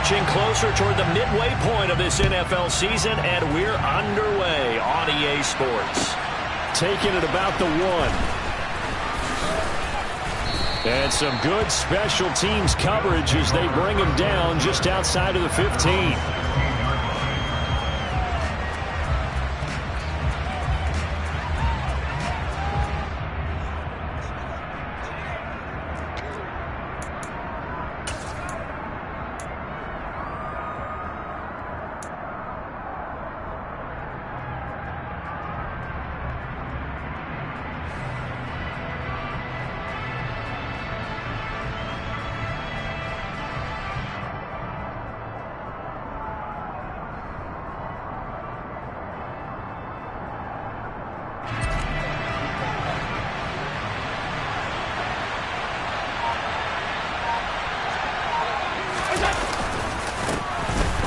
marching closer toward the midway point of this NFL season, and we're underway on EA Sports. Taking it about the 1. And some good special teams coverage as they bring him down just outside of the 15.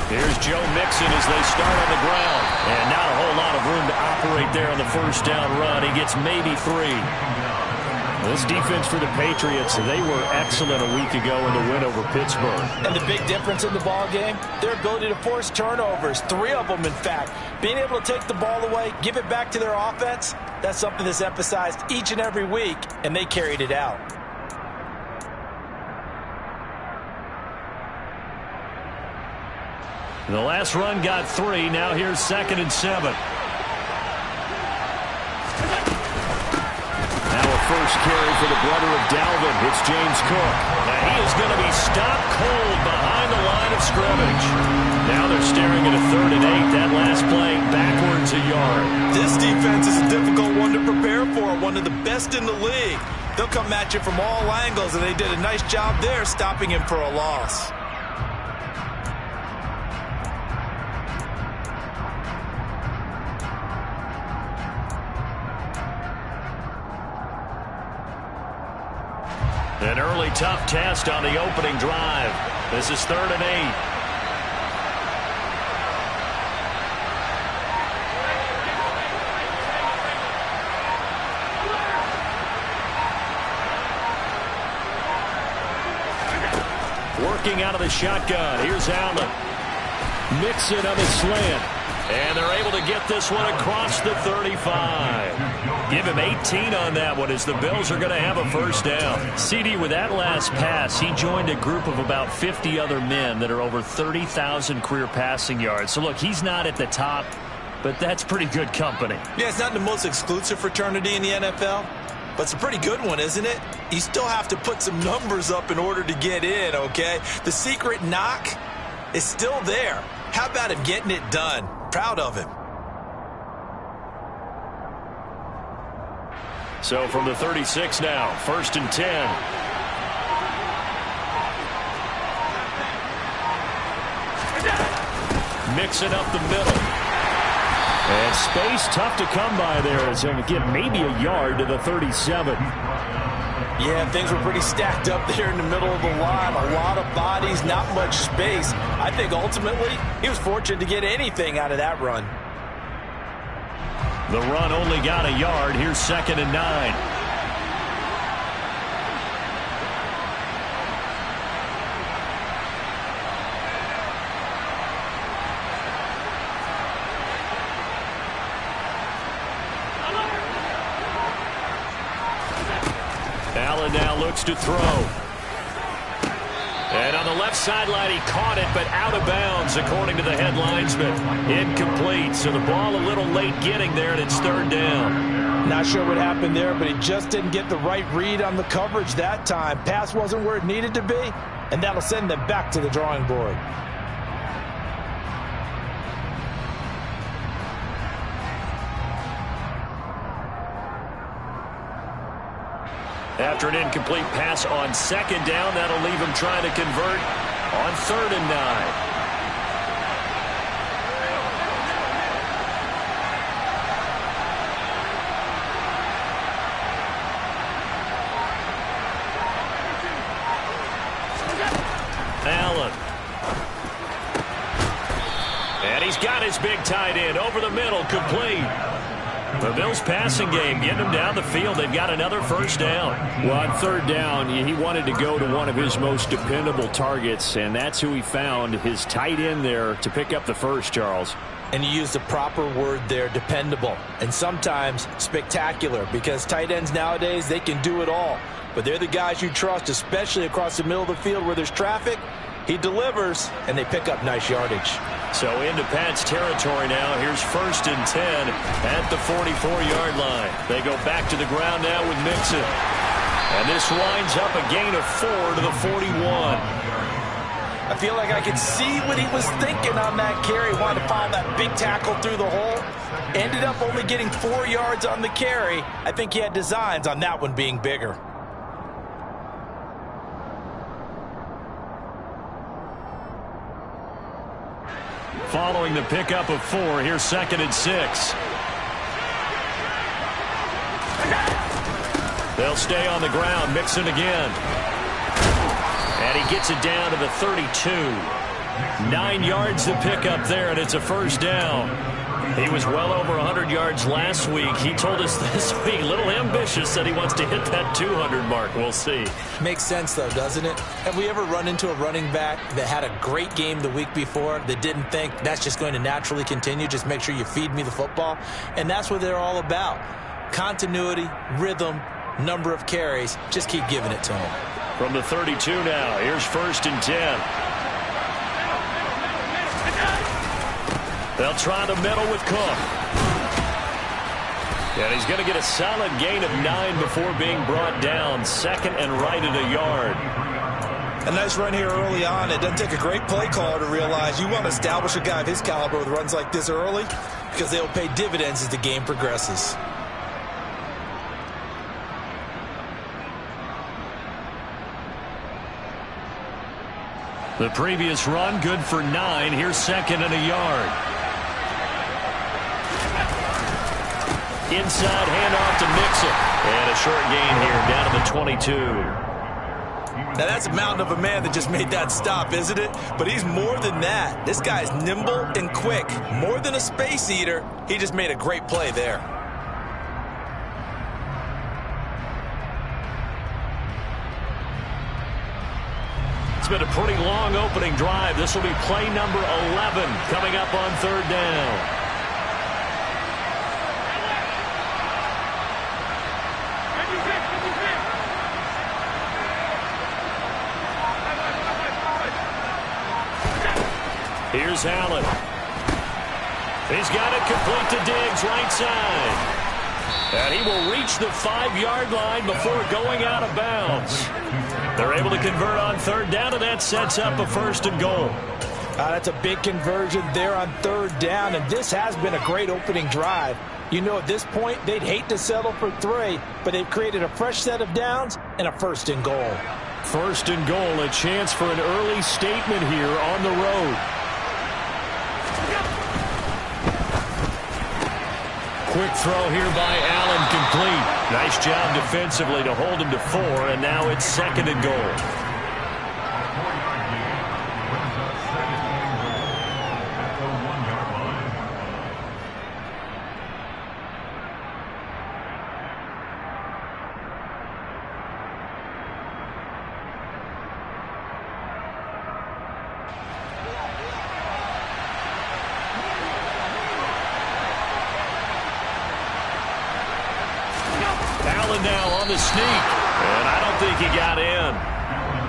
Here's Joe Mixon as they start on the ground. And not a whole lot of room to operate there on the first down run. He gets maybe 3. This defense for the Patriots, they were excellent a week ago in the win over Pittsburgh. And the big difference in the ball game, their ability to force turnovers. 3 of them, in fact. Being able to take the ball away, give it back to their offense, that's something that's emphasized each and every week, and they carried it out. The last run got 3. Now here's 2nd and 7. Now a first carry for the brother of Dalvin. It's James Cook. And he is going to be stopped cold behind the line of scrimmage. Now they're staring at a 3rd and 8. That last play backwards a yard. This defense is a difficult one to prepare for. One of the best in the league. They'll come at you from all angles, and they did a nice job there stopping him for a loss. An early tough test on the opening drive. This is 3rd and 8. Working out of the shotgun. Here's Allen. Mixon on the slant. And they're able to get this one across the 35. Give him 18 on that one as the Bills are going to have a first down. CD, with that last pass, he joined a group of about 50 other men that are over 30,000 career passing yards. So, look, he's not at the top, but that's pretty good company. Yeah, it's not the most exclusive fraternity in the NFL, but it's a pretty good one, isn't it? You still have to put some numbers up in order to get in, okay? The secret knock is still there. How about him getting it done? Proud of him. So from the 36 now, 1st and 10. Mixing up the middle. And space tough to come by there as they get maybe a yard to the 37. Yeah, things were pretty stacked up there in the middle of the line. A lot of bodies, not much space. I think ultimately he was fortunate to get anything out of that run. The run only got a yard. Here's 2nd and 9. Allen now looks to throw. And on the left sideline, he caught it, but out of bounds, according to the head linesman. Incomplete, so the ball a little late getting there, and it's 3rd down. Not sure what happened there, but he just didn't get the right read on the coverage that time. Pass wasn't where it needed to be, and that'll send them back to the drawing board. After an incomplete pass on 2nd down, that'll leave him trying to convert on 3rd and 9. Allen. And he's got his big tight end over the middle, complete. The Bills passing game, getting them down the field. They've got another first down. Well, on third down, he wanted to go to one of his most dependable targets, and that's who he found, his tight end there, to pick up the first, Charles. And you used the proper word there, dependable, and sometimes spectacular, because tight ends nowadays, they can do it all. But they're the guys you trust, especially across the middle of the field where there's traffic. He delivers, and they pick up nice yardage. So into Pats territory now. Here's 1st and 10 at the 44-yard line. They go back to the ground now with Mixon. And this winds up a gain of 4 to the 41. I feel like I could see what he was thinking on that carry. Wanted to follow that big tackle through the hole. Ended up only getting 4 yards on the carry. I think he had designs on that one being bigger. Following the pickup of 4, here's 2nd and 6. They'll stay on the ground. Mixon again. And he gets it down to the 32. 9 yards to pick up there, and it's a first down. He was well over 100 yards last week. He told us this week, a little ambitious, that he wants to hit that 200 mark. We'll see. Makes sense, though, doesn't it? Have we ever run into a running back that had a great game the week before that didn't think that's just going to naturally continue? Just make sure you feed me the football. And that's what they're all about. Continuity, rhythm, number of carries. Just keep giving it to him. From the 32 now, here's 1st and 10. They'll try the middle with Cook. And he's going to get a solid gain of 9 before being brought down. 2nd and right at a yard. A nice run here early on. It doesn't take a great play caller to realize you want to establish a guy of his caliber with runs like this early, because they'll pay dividends as the game progresses. The previous run good for 9. Here's 2nd and a yard. Inside handoff to Mixon. And a short gain here down to the 22. Now that's a mountain of a man that just made that stop, isn't it? But he's more than that. This guy's nimble and quick. More than a space eater. He just made a great play there. It's been a pretty long opening drive. This will be play number 11 coming up on 3rd down. Here's Allen. He's got it complete to Diggs, right side. And he will reach the 5-yard line before going out of bounds. They're able to convert on 3rd down, and that sets up a 1st and goal. That's a big conversion there on 3rd down, and this has been a great opening drive. You know, at this point, they'd hate to settle for 3, but they've created a fresh set of downs and a 1st and goal. 1st and goal, a chance for an early statement here on the road. Quick throw here by Allen, complete. Nice job defensively to hold him to 4, and now it's 2nd and goal. Now on the sneak, and I don't think he got in.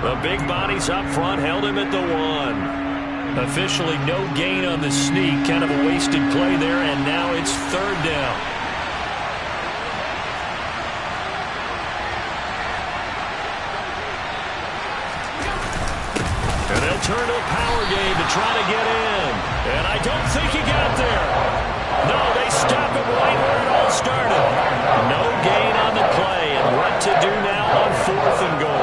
The big bodies up front held him at the 1. Officially no gain on the sneak, kind of a wasted play there, and now it's 3rd down. And they'll turn to a power game to try to get in, and I don't think he got there. No, they stop him right where it all started. No gain on the play, and what to do now on 4th and goal.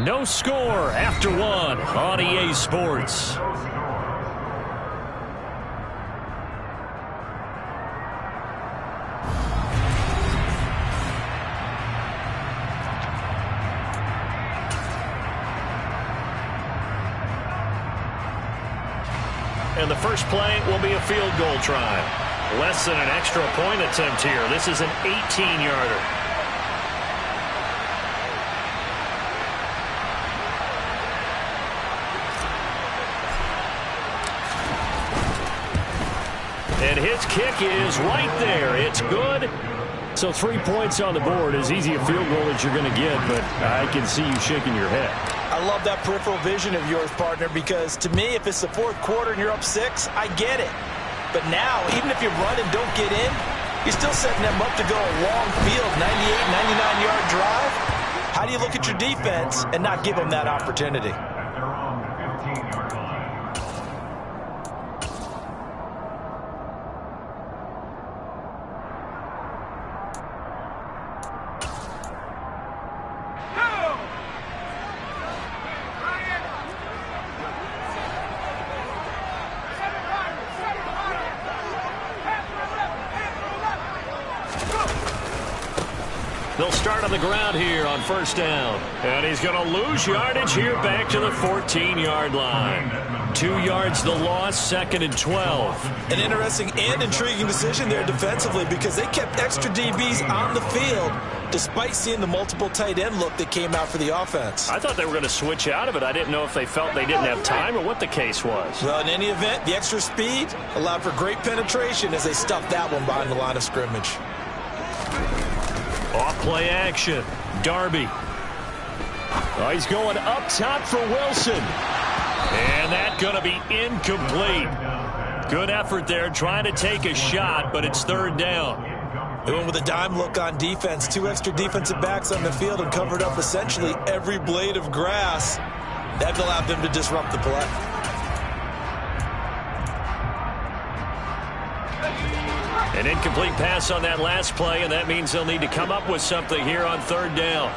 No score after one on EA Sports. And the first play will be a field goal try. Less than an extra point attempt here. This is an 18-yarder. And his kick is right there. It's good. So 3 points on the board. As easy a field goal as you're going to get, but I can see you shaking your head. I love that peripheral vision of yours, partner, because to me, if it's the fourth quarter and you're up 6, I get it. But now, even if you run and don't get in, you're still setting them up to go a long field, 98, 99-yard drive. How do you look at your defense and not give them that opportunity? They'll start on the ground here on first down. And he's going to lose yardage here back to the 14-yard line. 2 yards the loss, 2nd and 12. An interesting and intriguing decision there defensively because they kept extra DBs on the field despite seeing the multiple tight end look that came out for the offense. I thought they were going to switch out of it. I didn't know if they felt they didn't have time or what the case was. Well, in any event, the extra speed allowed for great penetration as they stuffed that one behind the line of scrimmage. Off play action. Darby. Oh, he's going up top for Wilson. And that's going to be incomplete. Good effort there trying to take a shot, but it's 3rd down. They went with a dime look on defense. 2 extra defensive backs on the field and covered up essentially every blade of grass. That allowed them to disrupt the play. An incomplete pass on that last play, and that means they'll need to come up with something here on 3rd down.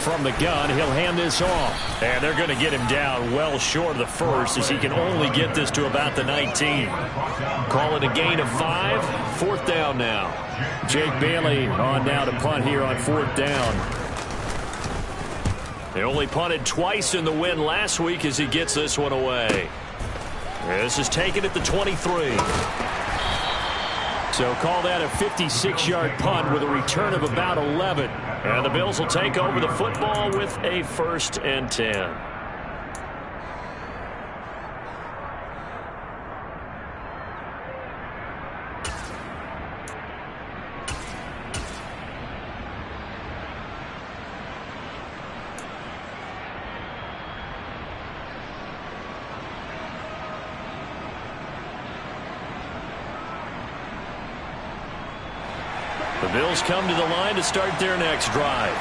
From the gun, he'll hand this off. And they're going to get him down well short of the first as he can only get this to about the 19. Call it a gain of 5. 4th down now. Jake Bailey on now to punt here on 4th down. They only punted twice in the win last week as he gets this one away. This is taken at the 23. So call that a 56-yard punt with a return of about 11. And the Bills will take over the football with a 1st and 10. The Bills come to the line to start their next drive.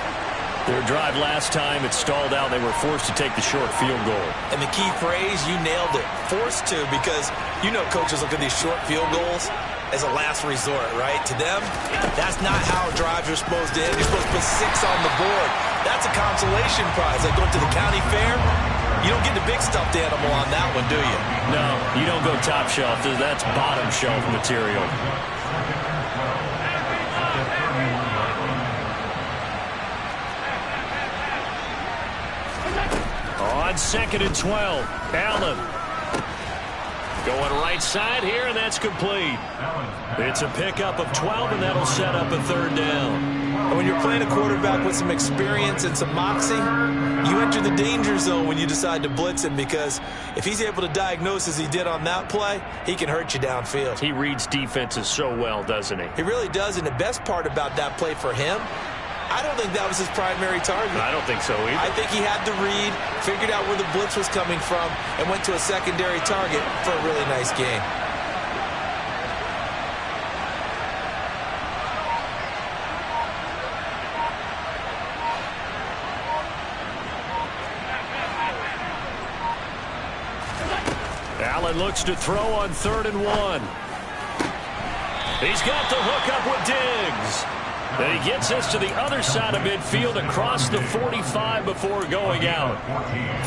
Their drive last time, it stalled out. They were forced to take the short field goal. And the key phrase, you nailed it, forced to, because you know coaches look at these short field goals as a last resort, right? To them, that's not how drives are supposed to end. You're supposed to put 6 on the board. That's a consolation prize. Like going to the county fair, you don't get the big stuffed animal on that one, do you? No, you don't go top shelf. That's bottom shelf material. On 2nd and 12, Allen going right side here, and that's complete. It's a pickup of 12, and that'll set up a 3rd down. And when you're playing a quarterback with some experience and some moxie, you enter the danger zone when you decide to blitz him, because if he's able to diagnose as he did on that play, he can hurt you downfield. He reads defenses so well, doesn't he? He really does, and the best part about that play for him, I don't think that was his primary target. I don't think so either. I think he had to read, figured out where the blitz was coming from, and went to a secondary target for a really nice game. Allen looks to throw on 3rd and 1. He's got the hook up with Diggs. And he gets this to the other side of midfield across the 45 before going out.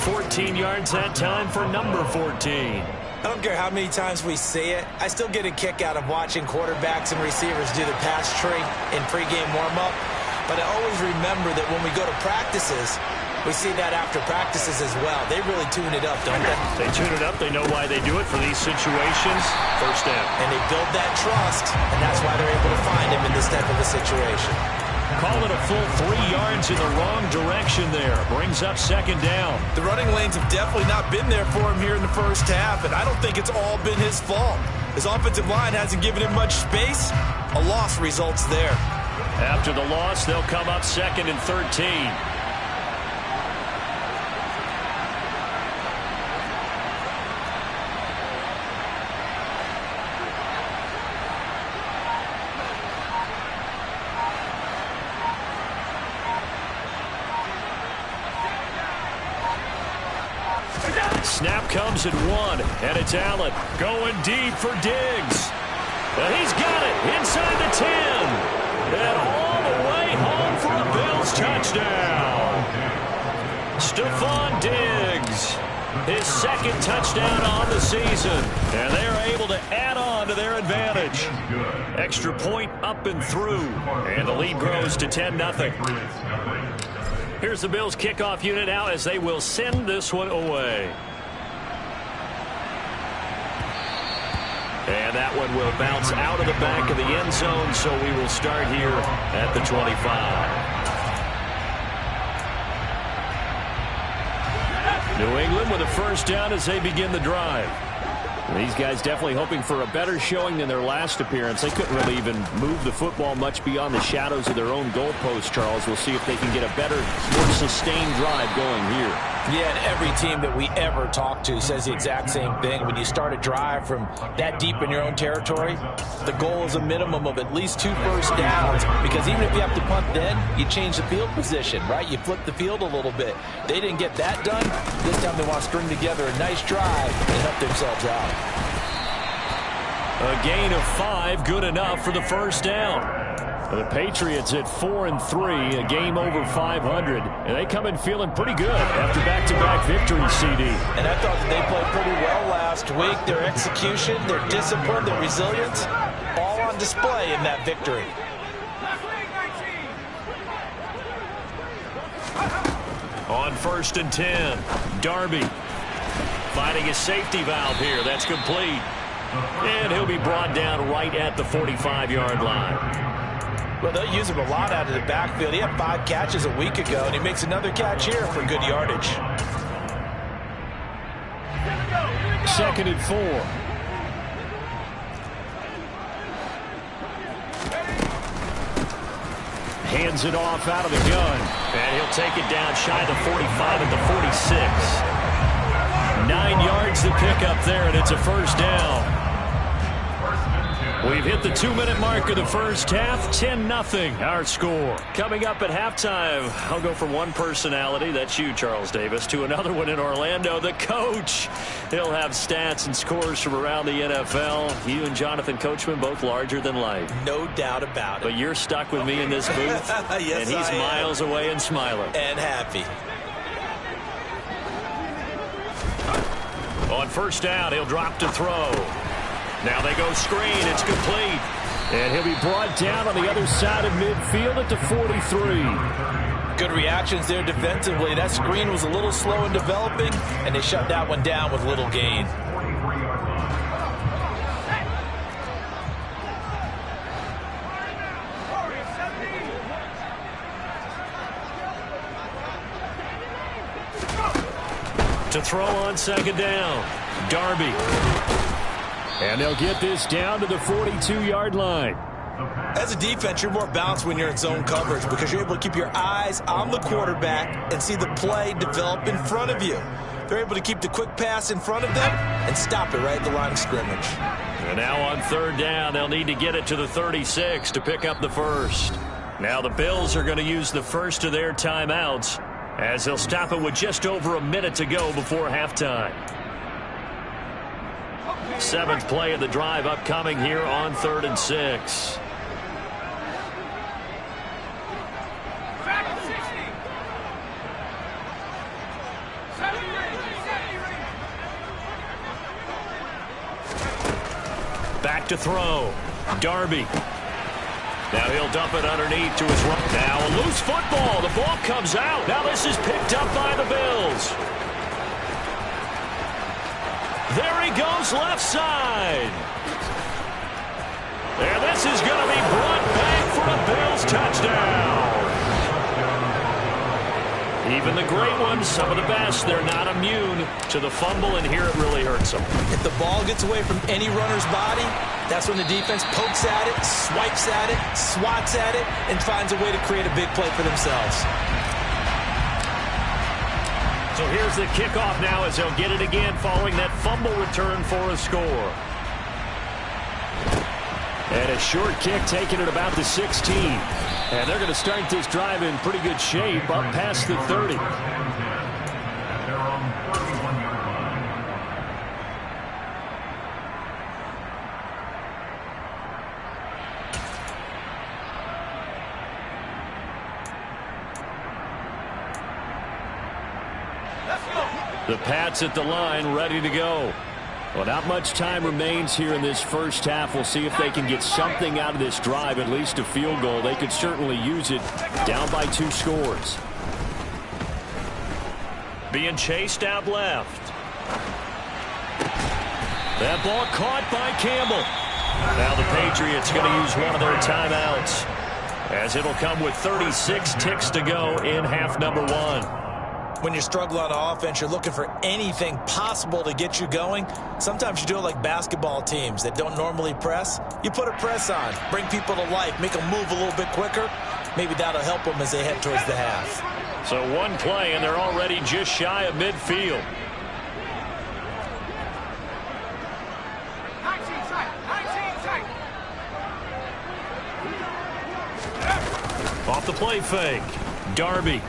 14 yards that time for number 14. I don't care how many times we see it. I still get a kick out of watching quarterbacks and receivers do the pass tree in pregame warm-up. But I always remember that when we go to practices, we see that after practices as well. They really tune it up, don't they? They tune it up. They know why they do it for these situations. First down. And they build that trust, and that's why they're able to find him in this type of a situation. Call it a full 3 yards in the wrong direction there. Brings up second down. The running lanes have definitely not been there for him here in the first half, and I don't think it's all been his fault. His offensive line hasn't given him much space. A loss results there. After the loss, they'll come up 2nd and 13. Snap comes at 1, and it's Allen going deep for Diggs. And he's got it inside the 10. And all the way home for a Bills touchdown. Stephon Diggs, his 2nd touchdown on the season. And they're able to add on to their advantage. Extra point up and through. And the lead grows to 10-0. Here's the Bills kickoff unit now as they will send this one away. And that one will bounce out of the back of the end zone, so we will start here at the 25. New England with a first down as they begin the drive. These guys definitely hoping for a better showing than their last appearance. They couldn't really even move the football much beyond the shadows of their own goalpost, Charles. We'll see if they can get a better, more sustained drive going here. Yeah, and every team that we ever talk to says the exact same thing. When you start a drive from that deep in your own territory, the goal is a minimum of at least 2 first downs, because even if you have to punt then, you change the field position, right? You flip the field a little bit. They didn't get that done. This time they want to string together a nice drive and help themselves out. A gain of 5, good enough for the first down. The Patriots at 4-3, a game over 500, and they come in feeling pretty good after back-to-back victories, CD. And I thought that they played pretty well last week. Their execution, their discipline, their resilience, all on display in that victory. On 1st and 10, Darby finding his safety valve here. That's complete. And he'll be brought down right at the 45-yard line. Well, they'll use him a lot out of the backfield. He had 5 catches a week ago, and he makes another catch here for good yardage. 2nd and 4. Hands it off out of the gun. And he'll take it down shy of the 45 at the 46. 9 yards to pick up there, and it's a first down. We've hit the 2-minute mark of the first half. 10-0 our score. Coming up at halftime, I'll go from one personality, that's you, Charles Davis, to another one in Orlando, the coach. He'll have stats and scores from around the NFL. You and Jonathan Coachman both larger than life. No doubt about it. But you're stuck with me in this booth. Yes, and he's miles away and smiling. And happy. On first down, he'll drop to throw. Now they go screen. It's complete. And he'll be brought down on the other side of midfield at the 43. Good reactions there defensively. That screen was a little slow in developing, and they shut that one down with little gain. To throw on second down, Darby. And they'll get this down to the 42-yard line. As a defense, you're more balanced when you're in zone coverage because you're able to keep your eyes on the quarterback and see the play develop in front of you. They're able to keep the quick pass in front of them and stop it right at the line of scrimmage. And now on third down, they'll need to get it to the 36 to pick up the first. Now the Bills are going to use the first of their timeouts as they'll stop it with just over a minute to go before halftime. Seventh play of the drive upcoming here on 3rd and 6. Back to throw. Darby. Now he'll dump it underneath to his right. Now a loose football. The ball comes out. Now this is picked up by the Bills. There he goes left side. And this is going to be brought back for a Bills touchdown. Even the great ones, some of the best, they're not immune to the fumble, and here it really hurts them. If the ball gets away from any runner's body, that's when the defense pokes at it, swipes at it, swats at it, and finds a way to create a big play for themselves. So here's the kickoff now as they'll get it again following that fumble return for a score. And a short kick taken at about the 16. And they're going to start this drive in pretty good shape up past the 30. The Pats at the line ready to go. Well, not much time remains here in this first half. We'll see if they can get something out of this drive, at least a field goal. They could certainly use it down by 2 scores. Being chased out left. That ball caught by Campbell. Now the Patriots going to use one of their timeouts, as it'll come with 36 ticks to go in half number 1. When you're struggling on offense, you're looking for anything possible to get you going. Sometimes you do it like basketball teams that don't normally press. You put a press on, bring people to life, make them move a little bit quicker. Maybe that'll help them as they head towards the half. So one play, and they're already just shy of midfield. Off the play fake. Darby.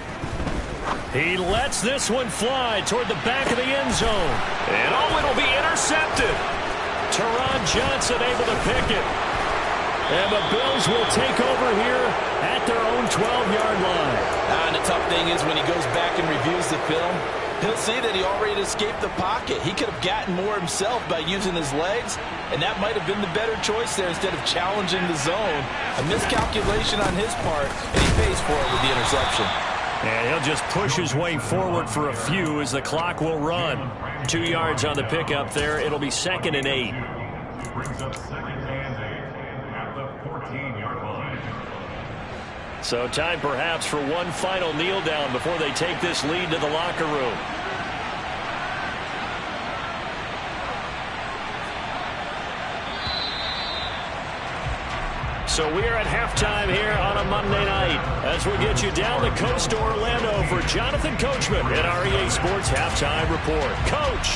He lets this one fly toward the back of the end zone. And it'll be intercepted. Teron Johnson able to pick it. And the Bills will take over here at their own 12-yard line. And the tough thing is when he goes back and reviews the film, he'll see that he already escaped the pocket. He could have gotten more himself by using his legs, and that might have been the better choice there instead of challenging the zone. A miscalculation on his part, and he pays for it with the interception. And he'll just push his way forward for a few as the clock will run. 2 yards on the pickup there. It'll be 2nd and 8. Brings up 2nd and 8 at the 14-yard line. So time perhaps for one final kneel down before they take this lead to the locker room. So we are at halftime here on a Monday night as we get you down the coast to Orlando for Jonathan Coachman at our EA Sports Halftime Report. Coach.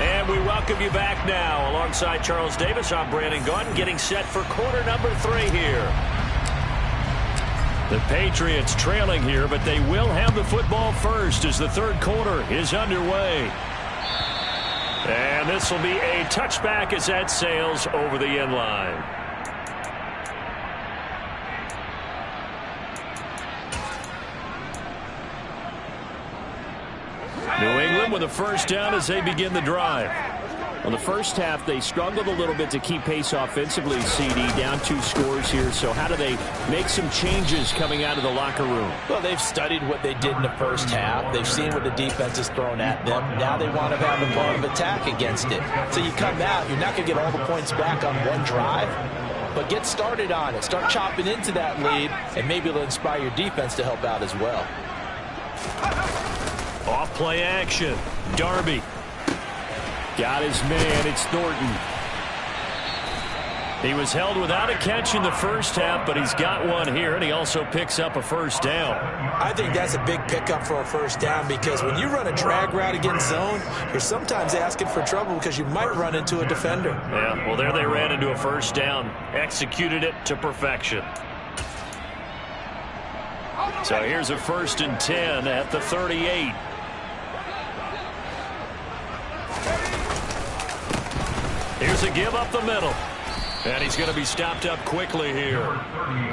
And we welcome you back now. Alongside Charles Davis, I'm Brandon Gaudin, getting set for quarter number 3 here. The Patriots trailing here, but they will have the football first as the 3rd quarter is underway. And this will be a touchback as that sails over the end line. New England with a first down as they begin the drive. Well, the first half, they struggled a little bit to keep pace offensively, CD, down 2 scores here. So how do they make some changes coming out of the locker room? Well, they've studied what they did in the first half. They've seen what the defense has thrown at them. Now they want to have a part of attack against it. So you come out, you're not going to get all the points back on one drive, but get started on it. Start chopping into that lead, and maybe it'll inspire your defense to help out as well. Off play action. Darby. Got his man. It's Thornton. He was held without a catch in the first half, but he's got one here, and he also picks up a first down. I think that's a big pickup for a first down because when you run a drag route against zone, you're sometimes asking for trouble because you might run into a defender. Yeah, well, there they ran into a first down. Executed it to perfection. So here's a 1st and 10 at the 38. Here's a give up the middle. And he's going to be stopped up quickly here.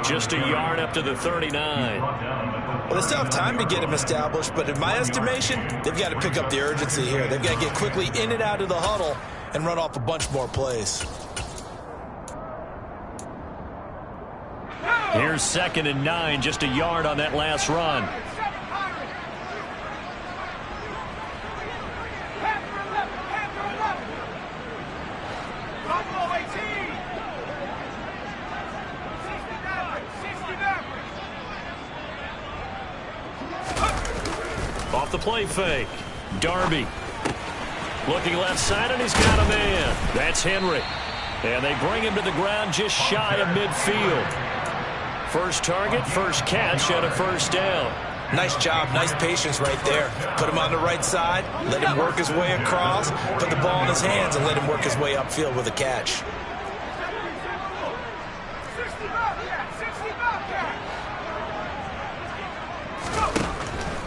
Just a yard up to the 39. Well, they still have time to get him established, but in my estimation, they've got to pick up the urgency here. They've got to get quickly in and out of the huddle and run off a bunch more plays. Here's 2nd and 9, just a yard on that last run. Off the play fake. Darby looking left side, and he's got a man. That's Henry. And they bring him to the ground just shy of midfield. First target, first catch, and a first down. Nice job, nice patience right there. Put him on the right side, let him work his way across, put the ball in his hands, and let him work his way upfield with a catch.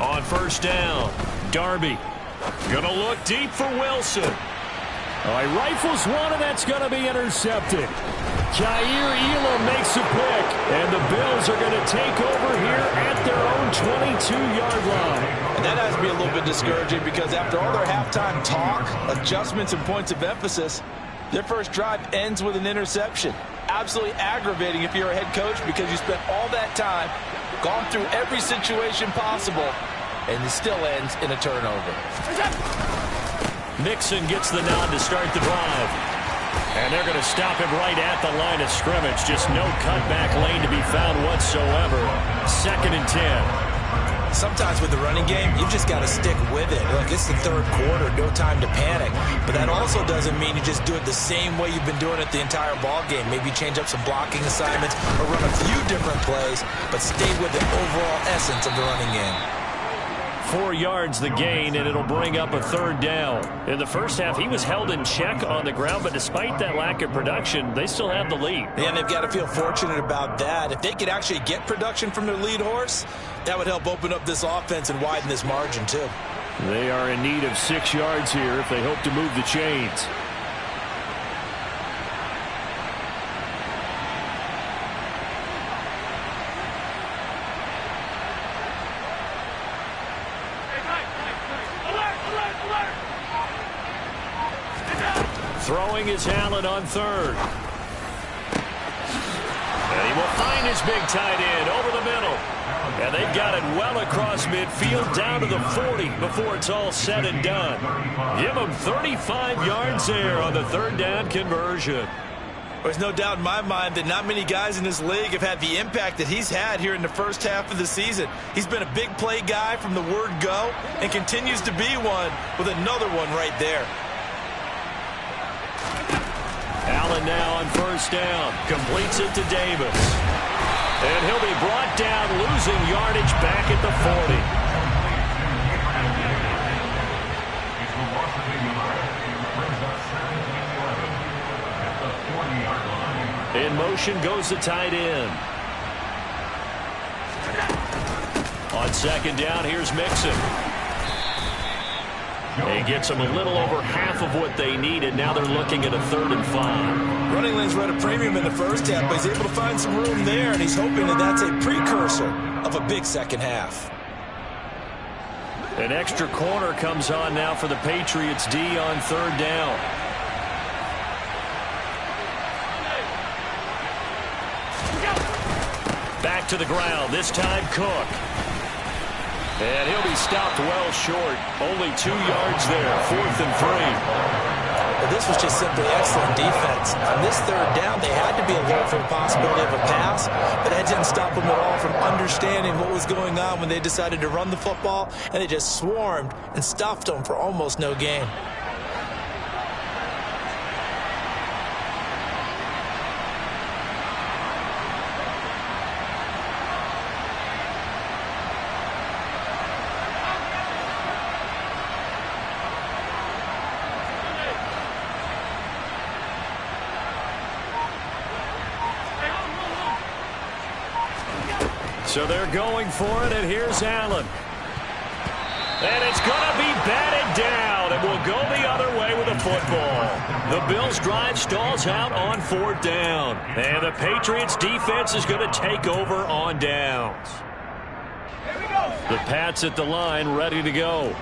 On first down, Darby gonna look deep for Wilson. All right, rifles one, and that's going to be intercepted. Jair Elam makes a pick, and the Bills are going to take over here at their own 22-yard line. And that has to be a little bit discouraging because after all their halftime talk, adjustments and points of emphasis, their first drive ends with an interception. Absolutely aggravating if you're a head coach because you spent all that time, gone through every situation possible, and it still ends in a turnover. Mixon gets the nod to start the drive. And they're going to stop him right at the line of scrimmage. Just no cutback lane to be found whatsoever. 2nd and 10. Sometimes with the running game, you've just got to stick with it. Look, it's the third quarter, no time to panic. But that also doesn't mean you just do it the same way you've been doing it the entire ball game. Maybe change up some blocking assignments or run a few different plays, but stay with the overall essence of the running game. 4 yards the gain, and it'll bring up a 3rd down. In the first half, he was held in check on the ground, but despite that lack of production, they still have the lead. And they've got to feel fortunate about that. If they could actually get production from their lead horse, that would help open up this offense and widen this margin too. They are in need of 6 yards here if they hope to move the chains. Throwing is Allen on 3rd. And he will find his big tight end over the middle. And they've got it well across midfield down to the 40 before it's all said and done. Give him 35 yards there on the 3rd down conversion. There's no doubt in my mind that not many guys in this league have had the impact that he's had here in the first half of the season. He's been a big play guy from the word go and continues to be one with another one right there. Allen now on first down. Completes it to Davis. And he'll be brought down, losing yardage back at the 40. In motion goes the tight end. On 2nd down, here's Mixon. He gets them a little over half of what they needed. Now they're looking at a 3rd and 5. Running lanes were at a premium in the first half, but he's able to find some room there, and he's hoping that that's a precursor of a big second half. An extra corner comes on now for the Patriots D on 3rd down. Back to the ground, this time Cook. And he'll be stopped well short. Only 2 yards there, 4th and 3. Well, this was just simply excellent defense. On this 3rd down, they had to be alert for the possibility of a pass, but that didn't stop them at all from understanding what was going on when they decided to run the football, and they just swarmed and stuffed them for almost no gain. So they're going for it, and here's Allen. And it's going to be batted down, and will go the other way with a football. The Bills' drive stalls out on 4th down. And the Patriots' defense is going to take over on downs. The Pats at the line, ready to go.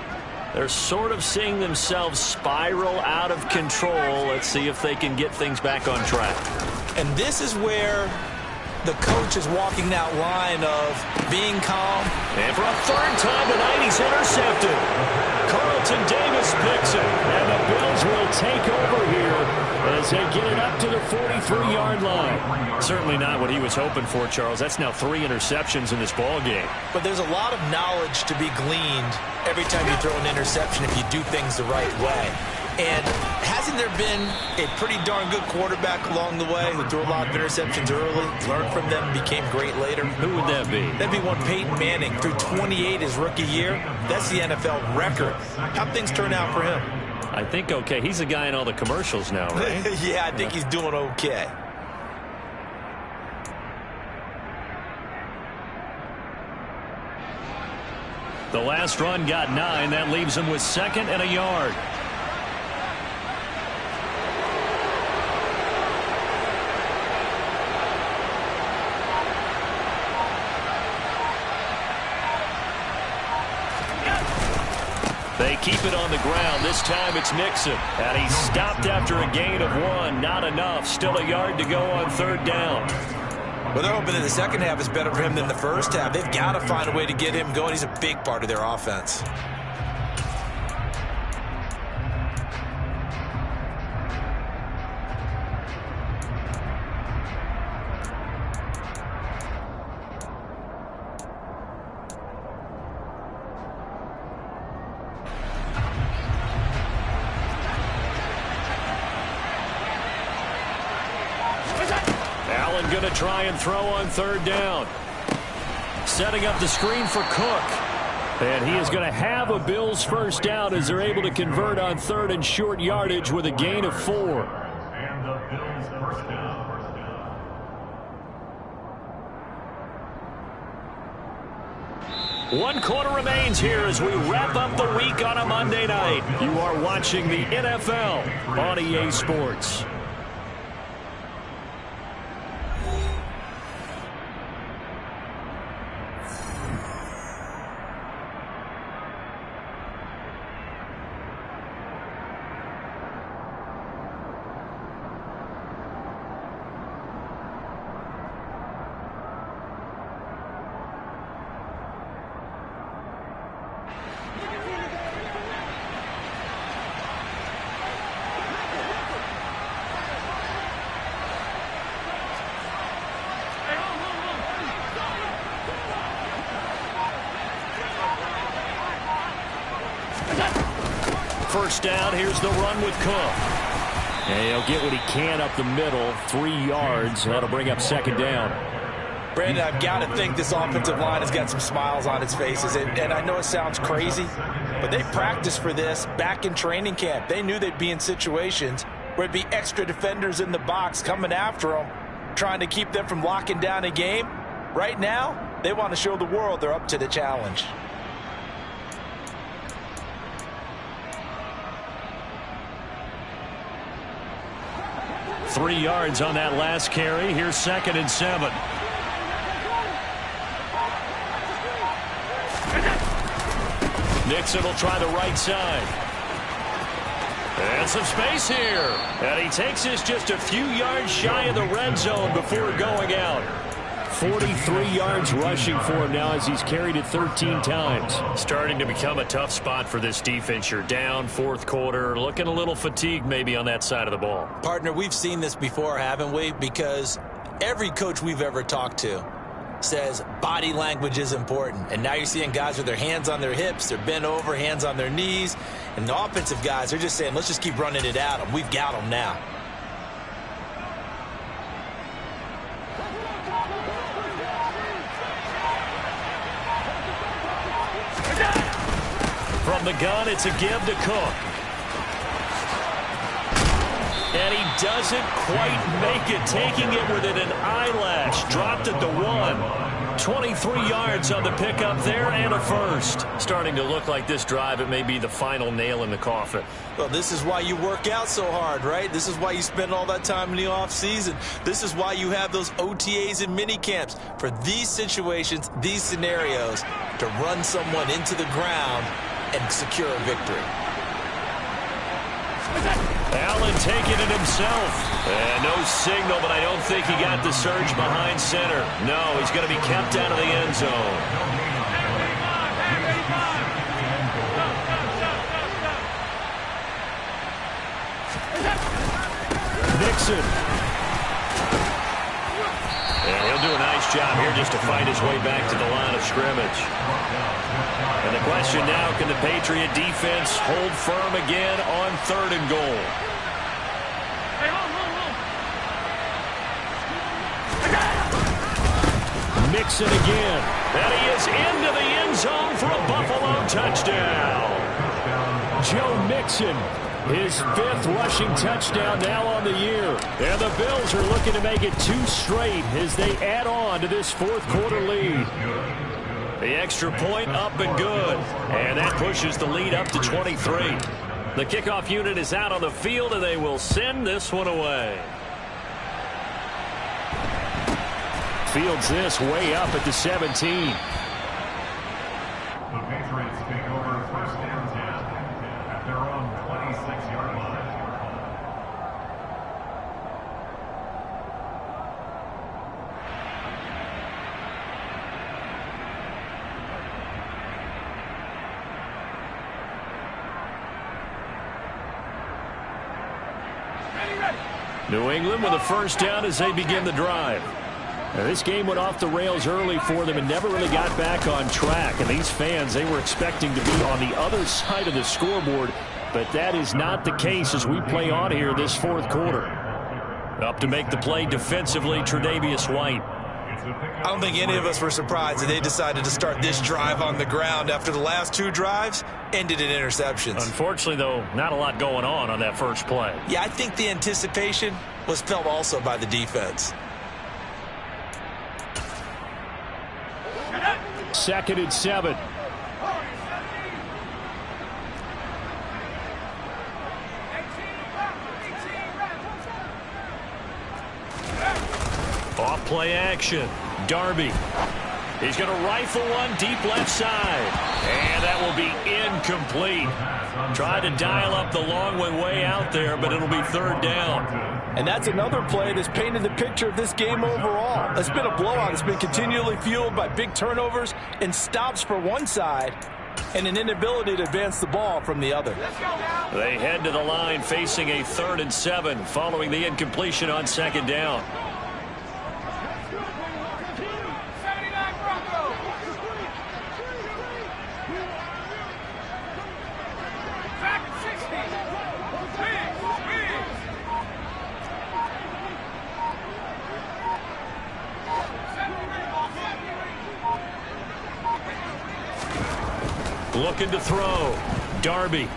They're sort of seeing themselves spiral out of control. Let's see if they can get things back on track. And this is where the coach is walking that line of being calm. And for a 3rd time tonight, he's intercepted. Carlton Davis picks it. And the Bills will take over here as they get it up to the 43-yard line. Certainly not what he was hoping for, Charles. That's now 3 interceptions in this ball game. But there's a lot of knowledge to be gleaned every time you throw an interception if you do things the right way. And hasn't there been a pretty darn good quarterback along the way who threw a lot of interceptions early, learned from them, became great later? Who would that be? That'd be one Peyton Manning, threw 28 his rookie year. That's the NFL record. How'd things turn out for him? I think okay. He's the guy in all the commercials now, right? Yeah, I think he's doing okay. The last run got 9. That leaves him with 2nd and a yard. They keep it on the ground. This time it's Mixon. And he stopped after a gain of 1. Not enough. Still a yard to go on 3rd down. Well, they're hoping that the second half is better for him than the first half. They've got to find a way to get him going. He's a big part of their offense. Allen going to try and throw on 3rd down. Setting up the screen for Cook. And he is going to have a Bills first down as they're able to convert on 3rd and short yardage with a gain of 4. One quarter remains here as we wrap up the week on a Monday night. You are watching the NFL on EA Sports. First down, here's the run with Cook. And he'll get what he can up the middle, 3 yards. That'll bring up 2nd down. Brandon, I've got to think this offensive line has got some smiles on its faces. And I know it sounds crazy, but they practiced for this back in training camp. They knew they'd be in situations where it'd be extra defenders in the box coming after them, trying to keep them from locking down a game. Right now, they want to show the world they're up to the challenge. Three yards on that last carry. Here's 2nd and 7. Mixon will try the right side. And some space here. And he takes this just a few yards shy of the red zone before going out. 43 yards rushing for him now as he's carried it 13 times. Starting to become a tough spot for this defense. You're down 4th quarter, looking a little fatigued maybe on that side of the ball. Partner, we've seen this before, haven't we? Because every coach we've ever talked to says body language is important. And now you're seeing guys with their hands on their hips, they're bent over, hands on their knees. And the offensive guys, they're just saying, let's just keep running it at them. We've got them now. From the gun, it's a give to Cook. And he doesn't quite make it, taking it within an eyelash. Dropped at the 1. 23 yards on the pickup there and a first. Starting to look like this drive, it may be the final nail in the coffin. Well, this is why you work out so hard, right? This is why you spend all that time in the offseason. This is why you have those OTAs and mini camps for these situations, these scenarios, to run someone into the ground and secure a victory. Allen taking it himself. And no signal, but I don't think he got the surge behind center. No, he's going to be kept out of the end zone. Mixon. And he'll do a nice job here just to find his way back to the line of scrimmage. And the question now, can the Patriot defense hold firm again on 3rd and goal? Mixon again. And he is into the end zone for a Buffalo touchdown. Joe Mixon, his 5th rushing touchdown now on the year. And the Bills are looking to make it 2 straight as they add on to this 4th quarter lead. The extra point up and good. And that pushes the lead up to 23. The kickoff unit is out on the field, and they will send this one away. Fields this way up at the 17. The Patriots take over 1st and 10 at their own 26-yard line. New England with a first down as they begin the drive. Now, this game went off the rails early for them and never really got back on track. And these fans, they were expecting to be on the other side of the scoreboard, but that is not the case as we play on here this 4th quarter. Up to make the play defensively, Tre'Davious White. I don't think any of us were surprised that they decided to start this drive on the ground after the last 2 drives ended in interceptions. Unfortunately, though, not a lot going on that first play. Yeah, I think the anticipation was felt also by the defense. 2nd and 7. Off play action. Darby. He's going to rifle one deep left side. And that will be incomplete. Tried to dial up the long way out there, but it'll be 3rd down. And that's another play that's painted the picture of this game overall. It's been a blowout. It's been continually fueled by big turnovers and stops for one side and an inability to advance the ball from the other. They head to the line facing a 3rd and 7 following the incompletion on 2nd down. Looking to throw. Darby.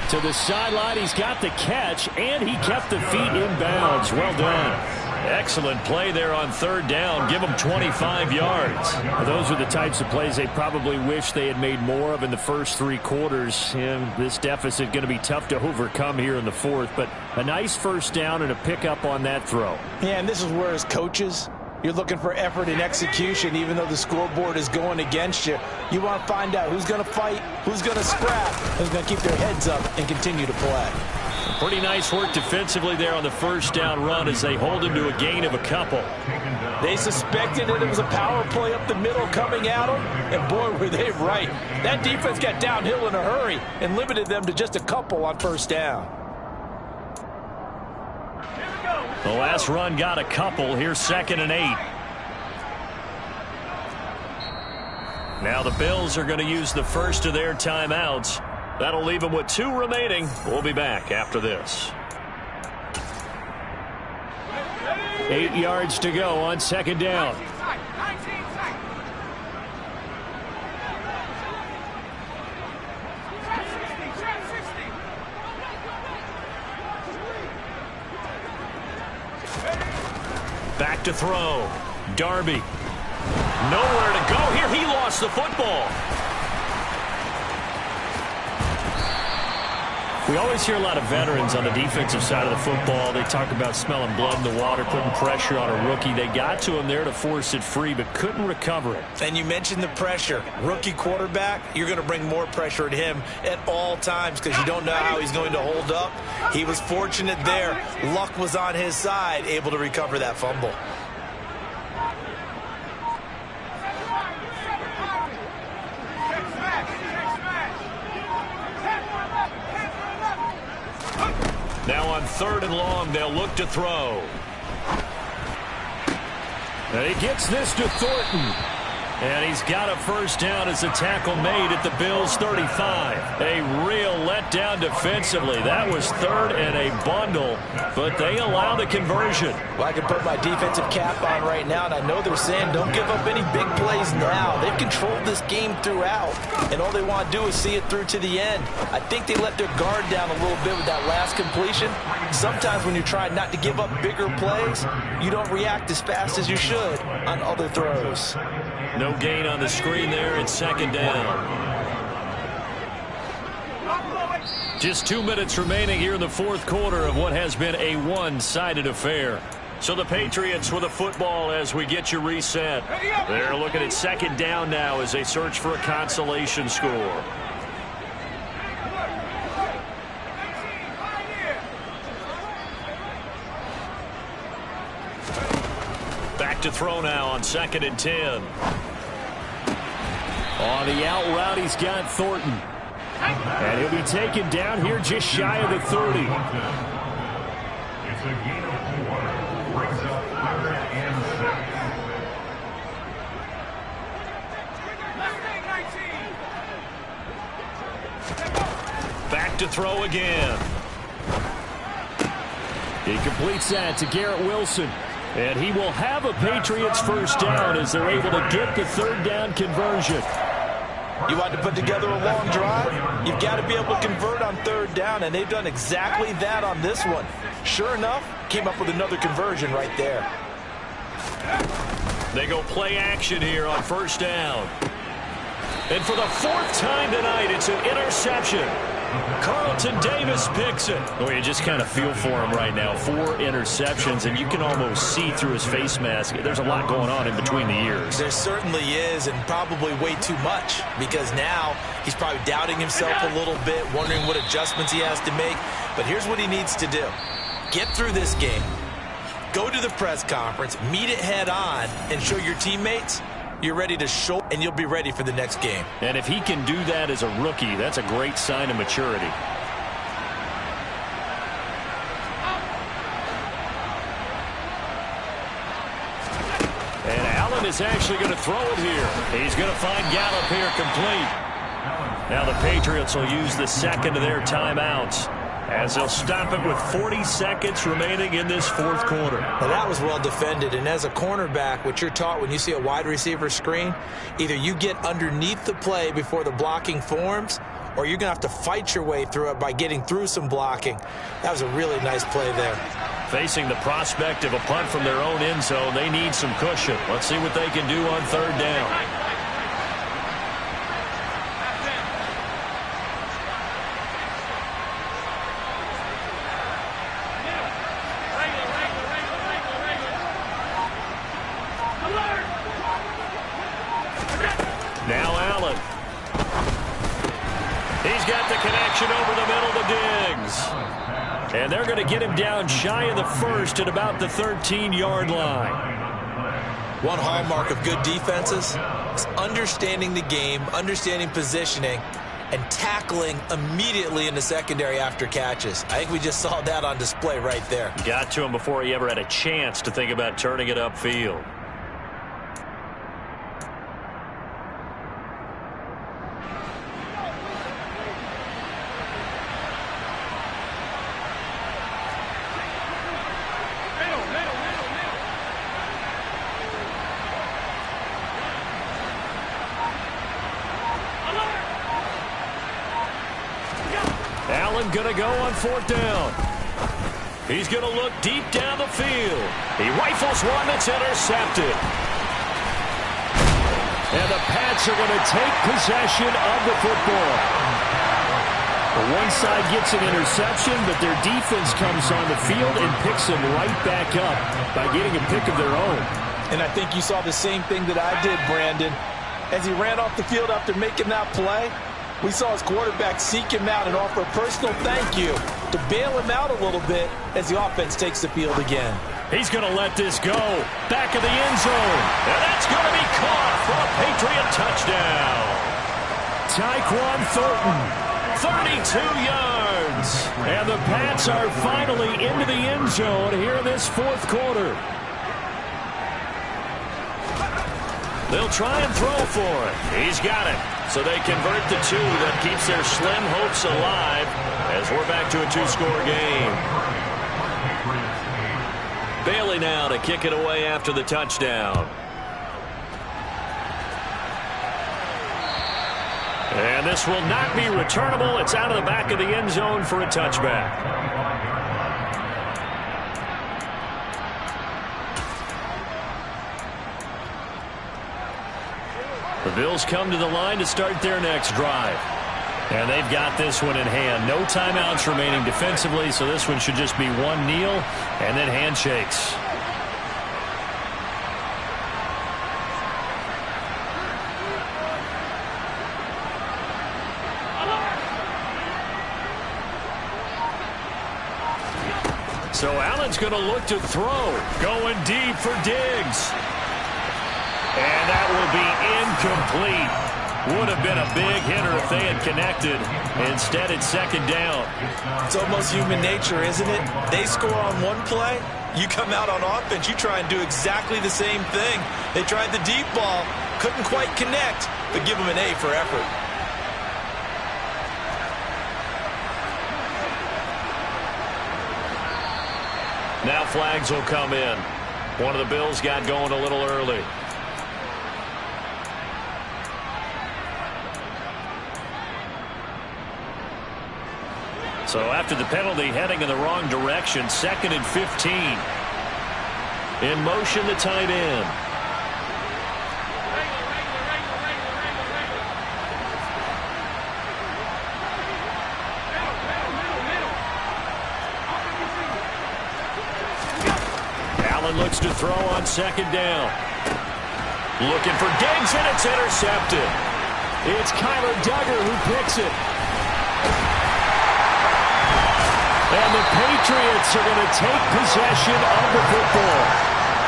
To the sideline, he's got the catch, and he kept the feet in bounds. Well done. Excellent play there on 3rd down. Give them 25 yards. Those are the types of plays they probably wish they had made more of in the first 3 quarters. And this deficit going to be tough to overcome here in the 4th. But a nice first down and a pickup on that throw. Yeah, and this is where as coaches, you're looking for effort and execution, even though the scoreboard is going against you. You want to find out who's going to fight, who's going to scrap, who's going to keep their heads up and continue to play. Pretty nice work defensively there on the first down run as they hold him to a gain of a couple. They suspected that it was a power play up the middle coming at them, and boy, were they right. That defense got downhill in a hurry and limited them to just a couple on first down. The last run got a couple. Here's 2nd and 8. Now the Bills are going to use the first of their timeouts. That'll leave them with 2 remaining. We'll be back after this. 8 yards to go on 2nd down. Back to throw. Darby. Nowhere to go here. He lost the football. We always hear a lot of veterans on the defensive side of the football. They talk about smelling blood in the water, putting pressure on a rookie. They got to him there to force it free, but couldn't recover it. And you mentioned the pressure. Rookie quarterback, you're going to bring more pressure at him at all times because you don't know how he's going to hold up. He was fortunate there. Luck was on his side, able to recover that fumble. Now on 3rd and long, they'll look to throw. And he gets this to Thornton. And he's got a first down as a tackle made at the Bills' 35. A real letdown defensively. That was 3rd and a bundle, but they allow the conversion. Well, I can put my defensive cap on right now, and I know they're saying don't give up any big plays now. They've controlled this game throughout, and all they want to do is see it through to the end. I think they let their guard down a little bit with that last completion. Sometimes when you're trying not to give up bigger plays, you don't react as fast as you should on other throws. No gain on the screen there. It's 2nd down. Just 2 minutes remaining here in the 4th quarter of what has been a one-sided affair. So the Patriots with a football as we get you reset. They're looking at 2nd down now as they search for a consolation score. Back to throw now on 2nd and 10. On the out route, he's got Thornton. And he'll be taken down here just shy of the 30. It's a gain of 4. Brings up 3rd and 6. Back to throw again. He completes that to Garrett Wilson. And he will have a Patriots first down as they're able to get the 3rd down conversion. You want to put together a long drive? You've got to be able to convert on 3rd down, and they've done exactly that on this one. Sure enough, came up with another conversion right there. They go play action here on 1st down. And for the 4th time tonight, it's an interception. Carlton Davis picks it. Oh, you just kind of feel for him right now. 4 interceptions, and you can almost see through his face mask. There's a lot going on in between the ears. There certainly is, and probably way too much, because now he's probably doubting himself a little bit, wondering what adjustments he has to make. But here's what he needs to do. Get through this game. Go to the press conference, meet it head on, and show your teammates you're ready to show, and you'll be ready for the next game. And if he can do that as a rookie, that's a great sign of maturity. And Allen is actually going to throw it here. He's going to find Gallup here complete. Now the Patriots will use the 2nd of their timeouts as they'll stop it with 40 seconds remaining in this 4th quarter. Now that was well defended, and as a cornerback, what you're taught when you see a wide receiver screen, either you get underneath the play before the blocking forms, or you're going to have to fight your way through it by getting through some blocking. That was a really nice play there. Facing the prospect of a punt from their own end zone, they need some cushion. Let's see what they can do on 3rd down. Now Allen. He's got the connection over the middle to Diggs. And they're going to get him down shy of the 1st at about the 13-yard line. One hallmark of good defenses is understanding the game, understanding positioning, and tackling immediately in the secondary after catches. I think we just saw that on display right there. Got to him before he ever had a chance to think about turning it upfield. Allen going to go on 4th down. He's going to look deep down the field. He rifles one that's intercepted. And the Pats are going to take possession of the football. One side gets an interception, but their defense comes on the field and picks them right back up by getting a pick of their own. And I think you saw the same thing that I did, Brandon. As he ran off the field after making that play, we saw his quarterback seek him out and offer a personal thank you to bail him out a little bit as the offense takes the field again. He's going to let this go. Back of the end zone. And that's going to be caught for a Patriot touchdown. Tyquan Thornton. 32 yards. And the Pats are finally into the end zone here in this fourth quarter. They'll try and throw for it. He's got it. So they convert the two. That keeps their slim hopes alive as we're back to a two-score game. Bailey now to kick it away after the touchdown. And this will not be returnable. It's out of the back of the end zone for a touchback. The Bills come to the line to start their next drive. And they've got this one in hand. No timeouts remaining defensively, so this one should just be one kneel and then handshakes. So Allen's going to look to throw. Going deep for Diggs. And that will be incomplete. Would have been a big hitter if they had connected. Instead, it's second down. It's almost human nature, isn't it? They score on one play. You come out on offense, you try and do exactly the same thing. They tried the deep ball, couldn't quite connect, but give them an A for effort. Now flags will come in. One of the Bills got going a little early. So after the penalty, heading in the wrong direction, 2nd and 15. In motion, the tight end. Allen looks to throw on 2nd down. Looking for Diggs, and it's intercepted. It's Kyler Duggar who picks it. And the Patriots are going to take possession of the football.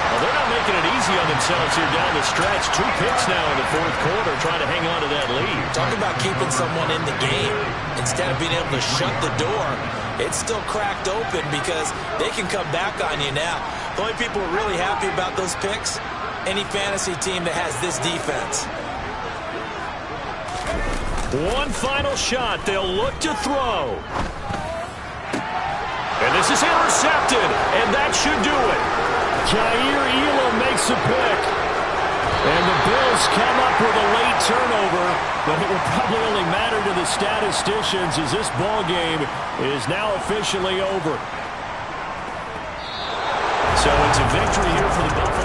Well, they're not making it easy on themselves here down the stretch. 2 picks now in the fourth quarter, trying to hang on to that lead. Talk about keeping someone in the game. Instead of being able to shut the door, it's still cracked open because they can come back on you now. The only people who are really happy about those picks, any fantasy team that has this defense. One final shot. They'll look to throw. And this is intercepted, and that should do it. Jair Elam makes a pick. And the Bills come up with a late turnover, but it will probably only matter to the statisticians as this ball game is now officially over. So it's a victory here for the Buffalo.